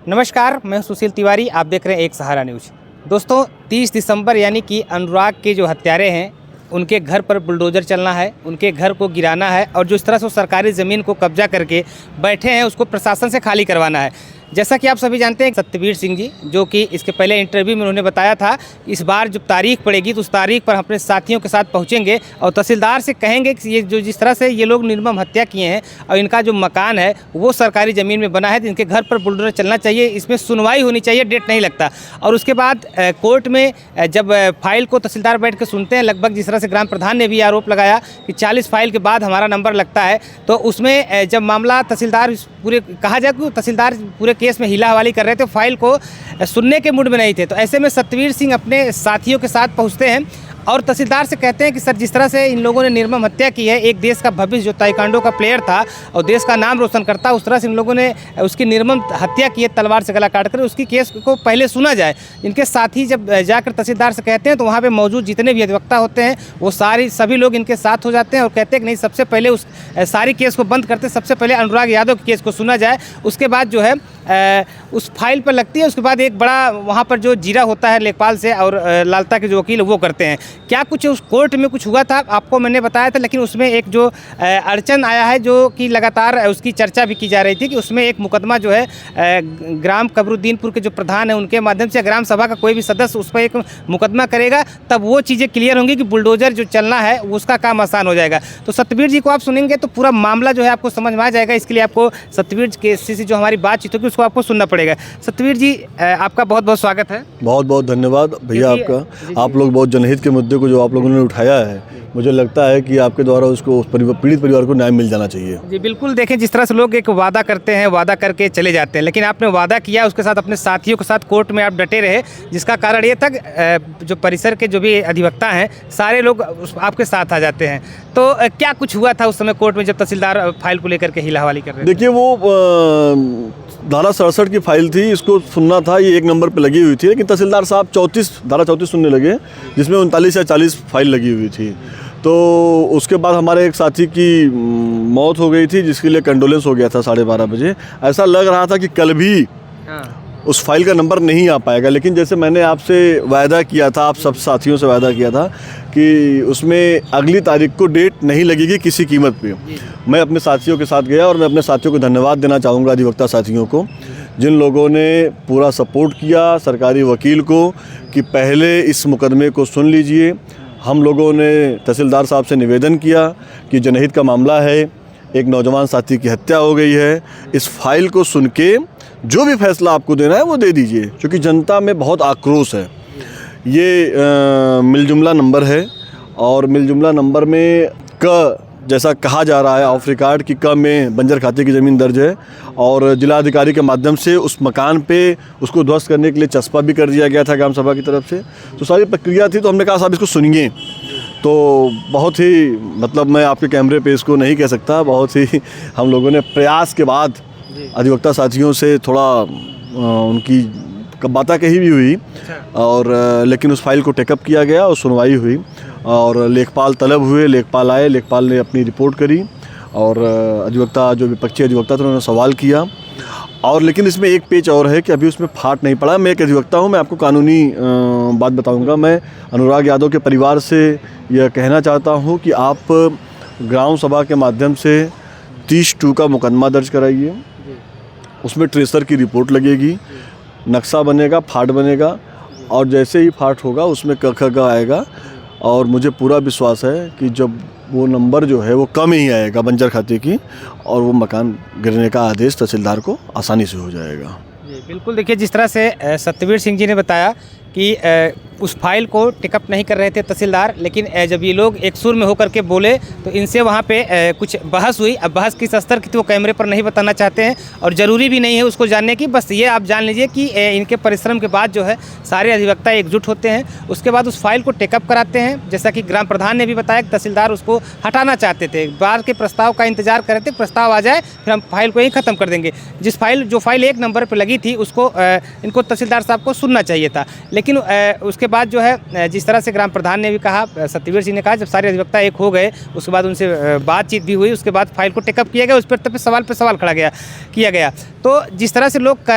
नमस्कार, मैं सुशील तिवारी। आप देख रहे हैं एक सहारा न्यूज़। दोस्तों, 30 दिसंबर यानी कि अनुराग के जो हत्यारे हैं उनके घर पर बुलडोज़र चलना है, उनके घर को गिराना है और जिस तरह से वो सरकारी ज़मीन को कब्जा करके बैठे हैं उसको प्रशासन से खाली करवाना है। जैसा कि आप सभी जानते हैं, सत्यवीर सिंह जी जो कि इसके पहले इंटरव्यू में उन्होंने बताया था, इस बार जब तारीख पड़ेगी तो उस तारीख पर हम अपने साथियों के साथ पहुंचेंगे और तहसीलदार से कहेंगे कि ये जो जिस तरह से ये लोग निर्मम हत्या किए हैं और इनका जो मकान है वो सरकारी ज़मीन में बना है तो इनके घर पर बुलडोज़र चलना चाहिए, इसमें सुनवाई होनी चाहिए, डेट नहीं लगता। और उसके बाद कोर्ट में जब फाइल को तहसीलदार बैठ के सुनते हैं, लगभग जिस तरह से ग्राम प्रधान ने भी आरोप लगाया कि 40 फाइल के बाद हमारा नंबर लगता है, तो उसमें जब मामला तहसीलदार पूरे कहा जाए कि तहसीलदार पूरे केस में हिला हवाली कर रहे थे, फाइल को सुनने के मूड में नहीं थे, तो ऐसे में सत्यवीर सिंह अपने साथियों के साथ पहुंचते हैं और तहसीलदार से कहते हैं कि सर, जिस तरह से इन लोगों ने निर्मम हत्या की है, एक देश का भविष्य जो ताइक्वांडो का प्लेयर था और देश का नाम रोशन करता, उस तरह से इन लोगों ने उसकी निर्मम हत्या की है तलवार से गला काटकर, उसकी केस को पहले सुना जाए। इनके साथी जब जाकर तहसीलदार से कहते हैं तो वहाँ पर मौजूद जितने भी अधिवक्ता होते हैं वो सभी लोग इनके साथ हो जाते हैं और कहते हैं कि नहीं, सबसे पहले उस सारी केस को बंद करते, सबसे पहले अनुराग यादव की केस को सुना जाए, उसके बाद जो है उस फाइल पर लगती है। उसके बाद एक बड़ा वहाँ पर जो जीरा होता है लेखपाल से और लालता के जो वकील वो करते हैं। क्या कुछ उस कोर्ट में कुछ हुआ था आपको मैंने बताया था, लेकिन उसमें एक जो अड़चन आया है जो कि लगातार उसकी चर्चा भी की जा रही थी कि उसमें एक मुकदमा जो है ग्राम कबरुद्दीनपुर के जो प्रधान है उनके माध्यम से ग्राम सभा का कोई भी सदस्य उस पर एक मुकदमा करेगा, तब वो चीज़ें क्लियर होंगी कि बुलडोज़र जो चलना है उसका काम आसान हो जाएगा। तो सत्यवीर जी को आप सुनेंगे तो पूरा मामला जो है आपको समझ में आ जाएगा। इसके लिए आपको सत्यवीर के से जो हमारी बातचीत होगी उसको आपको सुनना पड़ेगा। सत्यवीर जी, आपका बहुत बहुत स्वागत है। बहुत बहुत धन्यवाद भैया आपका। आप लोग बहुत जनहित के मुद्दे को जो आप लोगों ने उठाया है, मुझे लगता है कि आपके द्वारा उसको पीड़ित परिवार को न्याय मिल जाना चाहिए। जी बिल्कुल। देखें, जिस तरह से लोग एक वादा करते हैं, वादा करके चले जाते हैं, लेकिन आपने वादा किया, उसके साथ अपने साथियों के साथ कोर्ट में आप डटे रहे, जिसका कारण ये था जो परिसर के जो भी अधिवक्ता हैं सारे लोग आपके साथ आ जाते हैं। तो क्या कुछ हुआ था उस समय कोर्ट में जब तहसीलदार फाइल को लेकर के हिला हवाली कर रहे थे? देखिए, वो धारा 67 की फाइल थी, इसको सुनना था, ये 1 नंबर पे लगी हुई थी, लेकिन तहसीलदार साहब धारा 34 सुनने लगे, जिसमें 39 या 40 फाइल लगी हुई थी। तो उसके बाद हमारे एक साथी की मौत हो गई थी, जिसके लिए कंडोलेंस हो गया था 12:30 बजे। ऐसा लग रहा था कि कल भी उस फाइल का नंबर नहीं आ पाएगा, लेकिन जैसे मैंने आपसे वायदा किया था, आप सब साथियों से वायदा किया था कि उसमें अगली तारीख को डेट नहीं लगेगी किसी कीमत पे। मैं अपने साथियों के साथ गया और मैं अपने साथियों को धन्यवाद देना चाहूँगा, अधिवक्ता साथियों को, जिन लोगों ने पूरा सपोर्ट किया सरकारी वकील को कि पहले इस मुकदमे को सुन लीजिए। हम लोगों ने तहसीलदार साहब से निवेदन किया कि जनहित का मामला है, एक नौजवान साथी की हत्या हो गई है, इस फाइल को सुन के जो भी फैसला आपको देना है वो दे दीजिए, क्योंकि जनता में बहुत आक्रोश है। ये मिलजुमला नंबर है और मिलजुमला नंबर में जैसा कहा जा रहा है ऑफ रिकॉर्ड कि में बंजर खाते की ज़मीन दर्ज है और जिलाधिकारी के माध्यम से उस मकान पे उसको ध्वस्त करने के लिए चस्पा भी कर दिया गया था ग्राम सभा की तरफ से। तो सारी प्रक्रिया थी, तो हमने कहा साहब इसको सुनिए। तो बहुत ही मैं आपके कैमरे पे इसको नहीं कह सकता, बहुत ही हम लोगों ने प्रयास के बाद अधिवक्ता साथियों से थोड़ा उनकी बातें कही भी हुई और लेकिन उस फाइल को टेकअप किया गया और सुनवाई हुई और लेखपाल तलब हुए, लेखपाल आए, लेखपाल ने अपनी रिपोर्ट करी और अधिवक्ता जो विपक्षी अधिवक्ता थे उन्होंने सवाल किया। और लेकिन इसमें एक पेच और है कि अभी उसमें फाट नहीं पड़ा। मैं एक अधिवक्ता हूँ, मैं आपको कानूनी बात बताऊँगा। मैं अनुराग यादव के परिवार से यह कहना चाहता हूँ कि आप ग्राम सभा के माध्यम से 30-2 का मुकदमा दर्ज कराइए, उसमें ट्रेसर की रिपोर्ट लगेगी, नक्शा बनेगा, फाट बनेगा और जैसे ही फाट होगा उसमें क आएगा और मुझे पूरा विश्वास है कि जब वो नंबर जो है वो कम ही आएगा बंजर खाते की और वो मकान गिरने का आदेश तहसीलदार को आसानी से हो जाएगा। जी बिल्कुल। देखिए, जिस तरह से सत्यवीर सिंह जी ने बताया कि उस फाइल को टिकअप नहीं कर रहे थे तहसीलदार, लेकिन जब ये लोग एक सुर में होकर के बोले तो इनसे वहाँ पे कुछ बहस हुई। अब बहस किस स्तर की थी वो कैमरे पर नहीं बताना चाहते हैं और ज़रूरी भी नहीं है उसको जानने की। बस ये आप जान लीजिए कि इनके परिश्रम के बाद जो है सारे अधिवक्ता एकजुट होते हैं, उसके बाद उस फाइल को टेकअप कराते हैं। जैसा कि ग्राम प्रधान ने भी बताया कि तहसीलदार उसको हटाना चाहते थे, बाद के प्रस्ताव का इंतजार कर रहे थे, प्रस्ताव आ जाए फिर हम फाइल को ही ख़त्म कर देंगे। जो फाइल 1 नंबर पर लगी थी उसको इनको तहसीलदार साहब को सुनना चाहिए था, लेकिन उसके बाद जो है जिस तरह से ग्राम प्रधान ने भी कहा, सत्यवीर सिंह ने कहा, जब सारे अधिवक्ता एक हो गए उसके बाद उनसे बातचीत भी हुई, उसके बाद फाइल को टेकअप किया गया, उस पर सवाल खड़ा किया गया। तो जिस तरह से लोग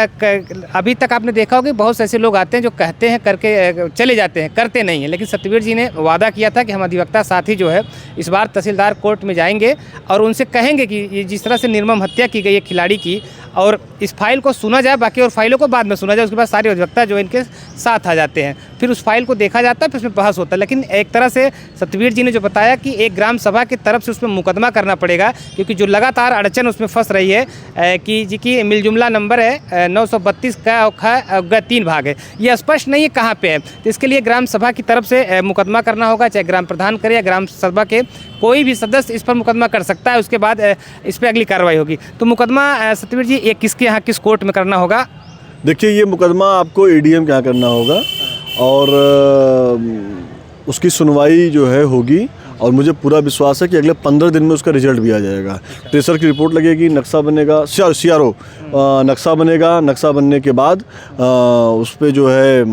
अभी तक आपने देखा होगा कि बहुत से ऐसे लोग आते हैं जो कहते हैं करके चले जाते हैं, करते नहीं हैं, लेकिन सत्यवीर जी ने वादा किया था कि हम अधिवक्ता साथी जो है इस बार तहसीलदार कोर्ट में जाएंगे और उनसे कहेंगे कि ये जिस तरह से निर्मम हत्या की गई है खिलाड़ी की, और इस फाइल को सुना जाए, बाकी और फाइलों को बाद में सुना जाए। उसके बाद सारे अधिवक्ता जो इनके साथ आ जाते हैं, फिर उस फाइल को देखा जाता है, फिर उसमें बहस होता है। लेकिन एक तरह से सत्यवीर जी ने जो बताया कि एक ग्राम सभा की तरफ से उसमें मुकदमा करना पड़ेगा, क्योंकि जो लगातार अड़चन उसमें फंस रही है कि जी की मिलजुमला नंबर है 932 का 3 भाग है, ये स्पष्ट नहीं है कहाँ पे है। तो इसके लिए ग्राम सभा की तरफ से मुकदमा करना होगा, चाहे ग्राम प्रधान करे या ग्राम सभा के कोई भी सदस्य इस पर मुकदमा कर सकता है। उसके बाद इस पर अगली कार्रवाई होगी। तो मुकदमा सत्यवीर जी ये किसके यहाँ किस कोर्ट में करना होगा? देखिए, ये मुकदमा आपको एडीएम के यहाँ करना होगा और उसकी सुनवाई जो है होगी, और मुझे पूरा विश्वास है कि अगले 15 दिन में उसका रिजल्ट भी आ जाएगा। ट्रेसर की रिपोर्ट लगेगी, नक्शा बनेगा, सीआरओ नक्शा बनेगा, नक्शा बनने के बाद उस पर जो है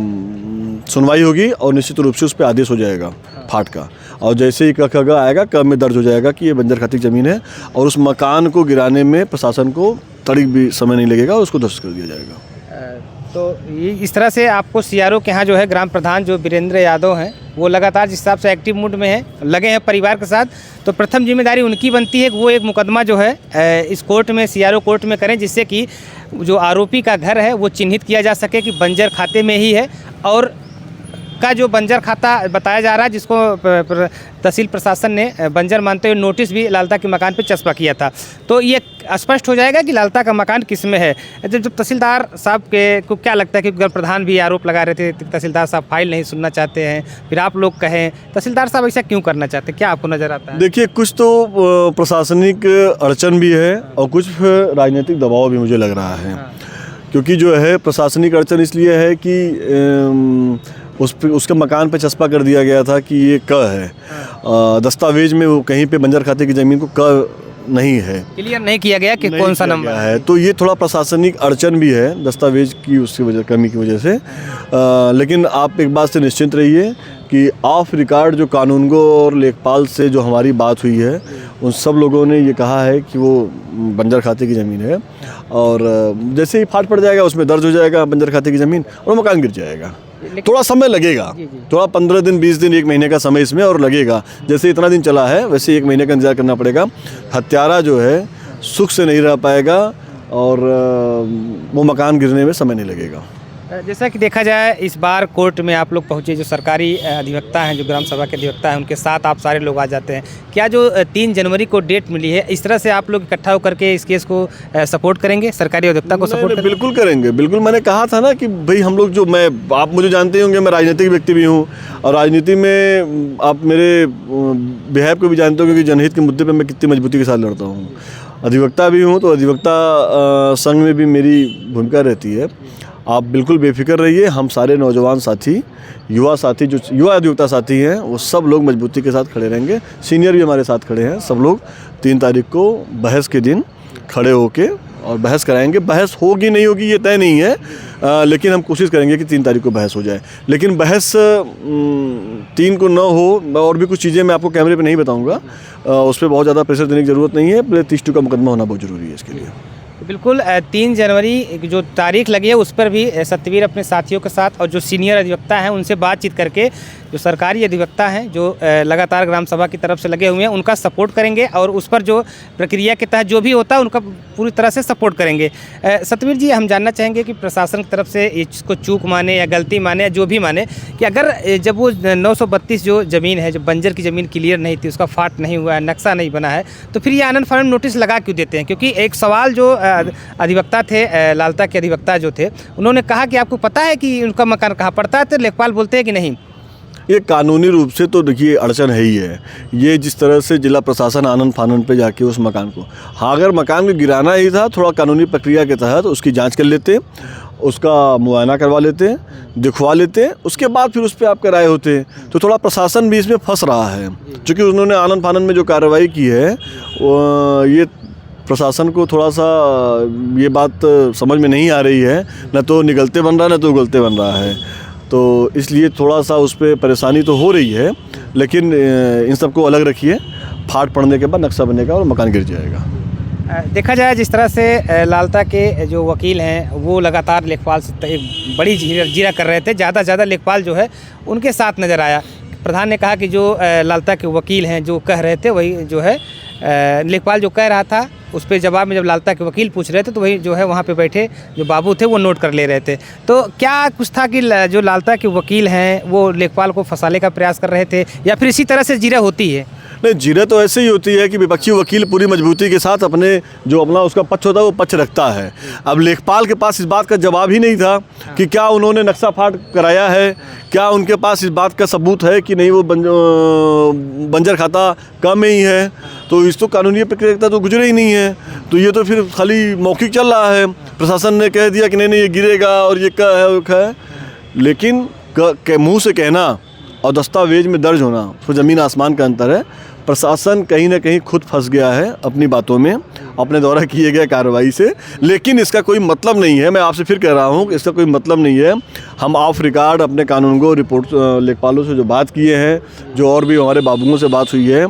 सुनवाई होगी और निश्चित रूप से उस पर आदेश हो जाएगा फाट का। और जैसे ही क आएगा, क में दर्ज हो जाएगा कि ये बंजर खाती ज़मीन है, और उस मकान को गिराने में प्रशासन को तड़िक भी समय नहीं लगेगा, उसको ध्वस्त कर दिया जाएगा। तो ये इस तरह से आपको सीआरओ के यहाँ जो है ग्राम प्रधान जो वीरेंद्र यादव हैं वो लगातार जिस हिसाब से एक्टिव मूड में हैं, लगे हैं परिवार के साथ, तो प्रथम जिम्मेदारी उनकी बनती है कि वो एक मुकदमा जो है इस कोर्ट में, सीआरओ कोर्ट में करें, जिससे कि जो आरोपी का घर है वो चिन्हित किया जा सके कि बंजर खाते में ही है, और का जो बंजर खाता बताया जा रहा है जिसको तहसील प्रशासन ने बंजर मानते हुए नोटिस भी लालता के मकान पर चस्पा किया था। तो ये स्पष्ट हो जाएगा कि लालता का मकान किस में है। जब तहसीलदार साहब को क्या लगता है कि ग्राम प्रधान भी आरोप लगा रहे थे तहसीलदार साहब फाइल नहीं सुनना चाहते हैं, फिर आप लोग कहें तहसीलदार साहब ऐसा क्यों करना चाहते हैं, क्या आपको नज़र आता है? देखिए, कुछ तो प्रशासनिक अड़चन भी है और कुछ राजनीतिक दबाव भी मुझे लग रहा है। क्योंकि जो है प्रशासनिक अड़चन इसलिए है कि उसके मकान पे चस्पा कर दिया गया था कि ये क है, दस्तावेज में वो कहीं पे बंजर खाते की ज़मीन को क नहीं है, क्लियर नहीं किया गया कि कौन सा नंबर है। तो ये थोड़ा प्रशासनिक अड़चन भी है दस्तावेज की उसकी वजह कमी की वजह से। लेकिन आप एक बात से निश्चिंत रहिए कि ऑफ रिकॉर्ड जो कानूनगो और लेखपाल से जो हमारी बात हुई है, उन सब लोगों ने ये कहा है कि वो बंजर खाते की ज़मीन है, और जैसे ही फाट पड़ जाएगा उसमें दर्ज हो जाएगा बंजर खाते की ज़मीन और मकान गिर जाएगा। थोड़ा समय लगेगा, थोड़ा 15 दिन 20 दिन 1 महीने का समय इसमें और लगेगा। जैसे इतना दिन चला है वैसे 1 महीने का इंतजार करना पड़ेगा। हत्यारा जो है सुख से नहीं रह पाएगा और वो मकान गिरने में समय नहीं लगेगा। जैसा कि देखा जाए इस बार कोर्ट में आप लोग पहुँचे, जो सरकारी अधिवक्ता हैं, जो ग्राम सभा के अधिवक्ता हैं, उनके साथ आप सारे लोग आ जाते हैं। क्या जो 3 जनवरी को डेट मिली है, इस तरह से आप लोग इकट्ठा होकर के इस केस को सपोर्ट करेंगे, सरकारी अधिवक्ता को सपोर्ट करेंगे? बिल्कुल करेंगे, बिल्कुल। मैंने कहा था ना कि भाई हम लोग आप मुझे जानते होंगे, मैं राजनीतिक व्यक्ति भी हूँ, और राजनीति में आप मेरे बिहेव को भी जानते होंगे कि जनहित के मुद्दे पर मैं कितनी मजबूती के साथ लड़ता हूँ। अधिवक्ता भी हूँ तो अधिवक्ता संघ में भी मेरी भूमिका रहती है। आप बिल्कुल बेफिक्र रहिए, हम सारे नौजवान साथी, युवा साथी, जो युवा अधिवक्ता साथी हैं, वो सब लोग मजबूती के साथ खड़े रहेंगे। सीनियर भी हमारे साथ खड़े हैं। सब लोग 3 तारीख को बहस के दिन खड़े होके और बहस कराएंगे। बहस होगी नहीं होगी ये तय नहीं है, लेकिन हम कोशिश करेंगे कि 3 तारीख को बहस हो जाए। लेकिन बहस 3 को न हो, और भी कुछ चीज़ें मैं आपको कैमरे पे नहीं बताऊंगा, उस पर बहुत ज़्यादा प्रेशर देने की ज़रूरत नहीं है। 30 का मुकदमा होना बहुत ज़रूरी है इसके लिए। बिल्कुल 3 जनवरी जो तारीख लगी है उस पर भी सत्यवीर अपने साथियों के साथ और जो सीनियर अधिवक्ता हैं उनसे बातचीत करके जो सरकारी अधिवक्ता हैं जो लगातार ग्राम सभा की तरफ से लगे हुए हैं उनका सपोर्ट करेंगे, और उस पर जो प्रक्रिया के तहत जो भी होता है उनका पूरी तरह से सपोर्ट करेंगे। सत्यवीर जी, हम जानना चाहेंगे कि प्रशासन की तरफ से इसको चूक माने या गलती माने या जो भी माने, कि अगर जब वो 932 जो ज़मीन है, जो बंजर की ज़मीन क्लियर नहीं थी, उसका फाट नहीं हुआ है, नक्शा नहीं बना है, तो फिर ये आनन फानन नोटिस लगा क्यों देते हैं? क्योंकि एक सवाल जो अधिवक्ता थे, लालता के अधिवक्ता जो थे, उन्होंने कहा कि आपको पता है कि उनका मकान कहाँ पड़ता है, तो लेखपाल बोलते हैं कि नहीं। ये कानूनी रूप से तो देखिए अड़चन है ही है। ये जिस तरह से जिला प्रशासन आनन फानन पे जाके उस मकान को, हाँ, अगर मकान को गिराना ही था, थोड़ा कानूनी प्रक्रिया के तहत उसकी जांच कर लेते, उसका मुआयना करवा लेते, दिखवा लेते, उसके बाद फिर उस पर आपके राय होते। तो थोड़ा प्रशासन भी इसमें फंस रहा है, क्योंकि उन्होंने आनन फानन में जो कार्रवाई की है, ये प्रशासन को थोड़ा सा ये बात समझ में नहीं आ रही है। न तो निगलते बन रहा है, न तो उगलते बन रहा है। तो इसलिए थोड़ा सा उस पर परेशानी तो हो रही है, लेकिन इन सबको अलग रखिए, फाट पड़ने के बाद नक्शा बनेगा और मकान गिर जाएगा। देखा जाए जिस तरह से लालता के जो वकील हैं वो लगातार लेखपाल से एक बड़ी जीरा कर रहे थे, ज़्यादा से ज़्यादा लेखपाल जो है उनके साथ नज़र आया। प्रधान ने कहा कि जो लालता के वकील हैं जो कह रहे थे वही जो है लेखपाल जो कह रहा था उस पर जवाब में जब लालता के वकील पूछ रहे थे तो वही जो है वहाँ पे बैठे जो बाबू थे वो नोट कर ले रहे थे। तो क्या कुछ था कि जो लालता के वकील हैं वो लेखपाल को फंसाने का प्रयास कर रहे थे या फिर इसी तरह से जीरा होती है? नहीं, जीरा तो ऐसे ही होती है कि विपक्षी वकील पूरी मजबूती के साथ अपने जो अपना उसका पक्ष होता है वो पक्ष रखता है। अब लेखपाल के पास इस बात का जवाब ही नहीं था कि क्या उन्होंने नक्शा फाट कराया है, क्या उनके पास इस बात का सबूत है कि नहीं वो बंजर खाता कम ही है। तो इस तो कानूनी प्रक्रिया तो गुजरे ही नहीं है, तो ये तो फिर खाली मौखिक चल रहा है। प्रशासन ने कह दिया कि नहीं ये गिरेगा और ये क्या है वो क्या है, लेकिन मुँह से कहना और दस्तावेज में दर्ज होना तो ज़मीन आसमान का अंतर है। प्रशासन कहीं ना कहीं खुद फंस गया है अपनी बातों में, अपने द्वारा किए गए कार्रवाई से, लेकिन इसका कोई मतलब नहीं है। मैं आपसे फिर कह रहा हूँ कि इसका कोई मतलब नहीं है। हम ऑफ रिकॉर्ड अपने कानूनगो रिपोर्ट लेखपालों से जो बात किए हैं, जो और भी हमारे बाबुओं से बात हुई है,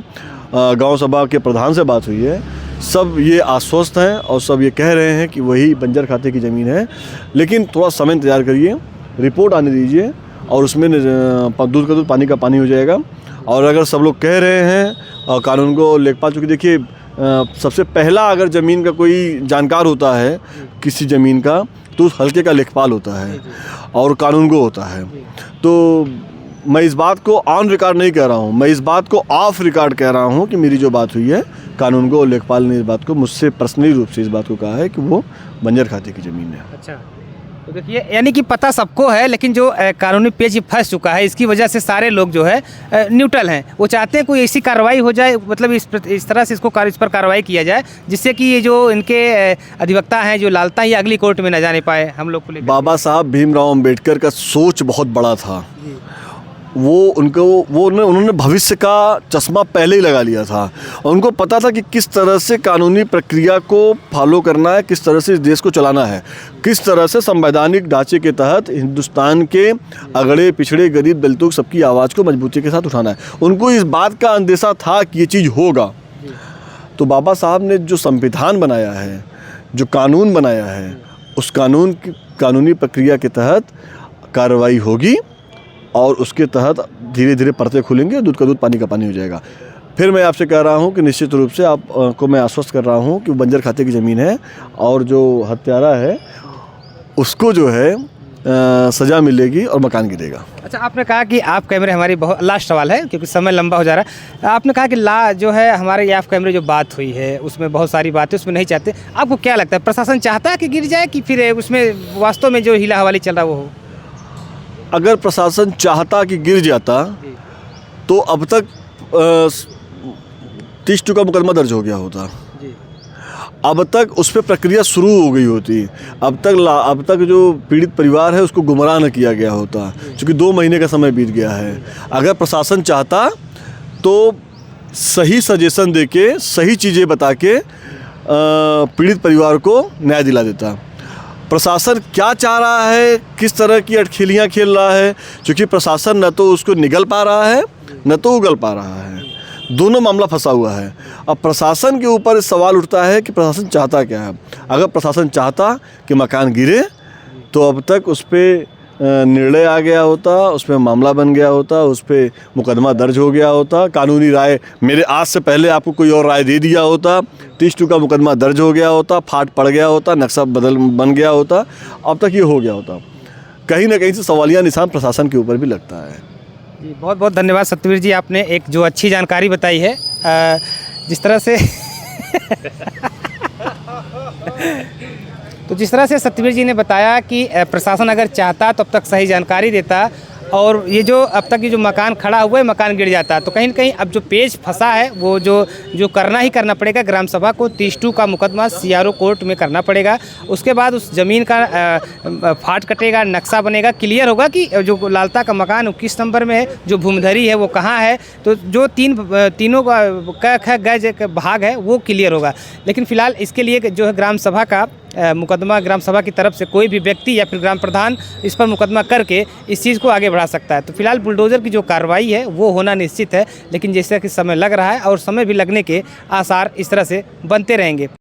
गांव सभा के प्रधान से बात हुई है, सब ये आश्वस्त हैं और सब ये कह रहे हैं कि वही बंजर खाते की ज़मीन है। लेकिन थोड़ा समय इंतजार करिए, रिपोर्ट आने दीजिए और उसमें दूध का दूध पानी का पानी हो जाएगा। और अगर सब लोग कह रहे हैं कानून को लेखपाल, चूँकि देखिए सबसे पहला अगर ज़मीन का कोई जानकार होता है किसी ज़मीन का तो उस हल्के का लेखपाल होता है और कानून को होता है। तो मैं इस बात को ऑन रिकॉर्ड नहीं कह रहा हूँ, मैं इस बात को ऑफ रिकॉर्ड कह रहा हूँ कि मेरी जो बात हुई है कानून को और लेखपाल ने इस बात को मुझसे पर्सनली रूप से इस बात को कहा है कि वो बंजर खाते की ज़मीन है। अच्छा, तो देखिए यानी कि पता सबको है, लेकिन जो कानूनी पेज फंस चुका है इसकी वजह से सारे लोग जो है न्यूट्रल हैं। वो चाहते हैं कोई ऐसी कार्रवाई हो जाए, मतलब इस तरह से इस पर कार्रवाई किया जाए जिससे कि ये जो इनके अधिवक्ता हैं जो लालता ही अगली कोर्ट में न जाने पाए हम लोग को लेकर। बाबा साहब भीमराव अम्बेडकर का सोच बहुत बड़ा था। उन्होंने भविष्य का चश्मा पहले ही लगा लिया था और उनको पता था कि किस तरह से कानूनी प्रक्रिया को फॉलो करना है, किस तरह से इस देश को चलाना है, किस तरह से संवैधानिक ढांचे के तहत हिंदुस्तान के अगड़े पिछड़े गरीब दलितों सबकी आवाज़ को मजबूती के साथ उठाना है। उनको इस बात का अंदेशा था कि ये चीज़ होगा। तो बाबा साहब ने जो संविधान बनाया है, जो कानून बनाया है, उस कानूनी प्रक्रिया के तहत कार्रवाई होगी और उसके तहत धीरे धीरे परतें खुलेंगे, दूध का दूध पानी का पानी हो जाएगा। फिर मैं आपसे कह रहा हूं कि निश्चित रूप से आपको मैं आश्वस्त कर रहा हूं कि बंजर खाते की ज़मीन है और जो हत्यारा है उसको जो है सज़ा मिलेगी और मकान गिरेगा। अच्छा, आपने कहा कि आप कैमरे हमारी बहुत लास्ट सवाल है क्योंकि समय लंबा हो जा रहा है। आपने कहा कि जो है हमारे ये आप कैमरे जो बात हुई है उसमें बहुत सारी बातें उसमें नहीं चाहते। आपको क्या लगता है प्रशासन चाहता है कि गिर जाए कि फिर उसमें वास्तव में जो हीला हवाली चल रहा वो हो? अगर प्रशासन चाहता कि गिर जाता तो अब तक 30 का मुकदमा दर्ज हो गया होता, अब तक उस पर प्रक्रिया शुरू हो गई होती, अब तक जो पीड़ित परिवार है उसको गुमराह न किया गया होता, क्योंकि 2 महीने का समय बीत गया है। अगर प्रशासन चाहता तो सही सजेशन देके, सही चीज़ें बता के पीड़ित परिवार को न्याय दिला देता। प्रशासन क्या चाह रहा है, किस तरह की अटखेलियाँ खेल रहा है, क्योंकि प्रशासन न तो उसको निगल पा रहा है न तो उगल पा रहा है, दोनों मामला फंसा हुआ है। अब प्रशासन के ऊपर सवाल उठता है कि प्रशासन चाहता क्या है। अगर प्रशासन चाहता कि मकान गिरे तो अब तक उस पर निर्णय आ गया होता, उस पर मामला बन गया होता, उस पर मुकदमा दर्ज हो गया होता, कानूनी राय मेरे आज से पहले आपको कोई और राय दे दिया होता, 30 का मुकदमा दर्ज हो गया होता, फाट पड़ गया होता, नक्शा बन गया होता, अब तक ये हो गया होता। कहीं ना कहीं से सवालिया निशान प्रशासन के ऊपर भी लगता है। जी, बहुत बहुत धन्यवाद सत्यवीर जी, आपने एक जो अच्छी जानकारी बताई है। जिस तरह से तो जिस तरह से सत्यवीर जी ने बताया कि प्रशासन अगर चाहता तो अब तक सही जानकारी देता और ये जो अब तक ये जो मकान खड़ा हुआ है मकान गिर जाता। तो कहीं ना कहीं अब जो पेज फंसा है वो जो करना ही करना पड़ेगा, ग्राम सभा को 30 का मुकदमा CRO कोर्ट में करना पड़ेगा। उसके बाद उस ज़मीन का फाट कटेगा, नक्शा बनेगा, क्लियर होगा कि जो लालता का मकान किस नंबर में है, जो भूमिधरी है वो कहाँ है। तो जो तीनों का गज भाग है वो क्लियर होगा। लेकिन फ़िलहाल इसके लिए जो है ग्राम सभा का मुकदमा ग्राम सभा की तरफ से कोई भी व्यक्ति या फिर ग्राम प्रधान इस पर मुकदमा करके इस चीज़ को आगे बढ़ा सकता है। तो फिलहाल बुलडोज़र की जो कार्रवाई है वो होना निश्चित है, लेकिन जैसा कि समय लग रहा है और समय भी लगने के आसार इस तरह से बनते रहेंगे।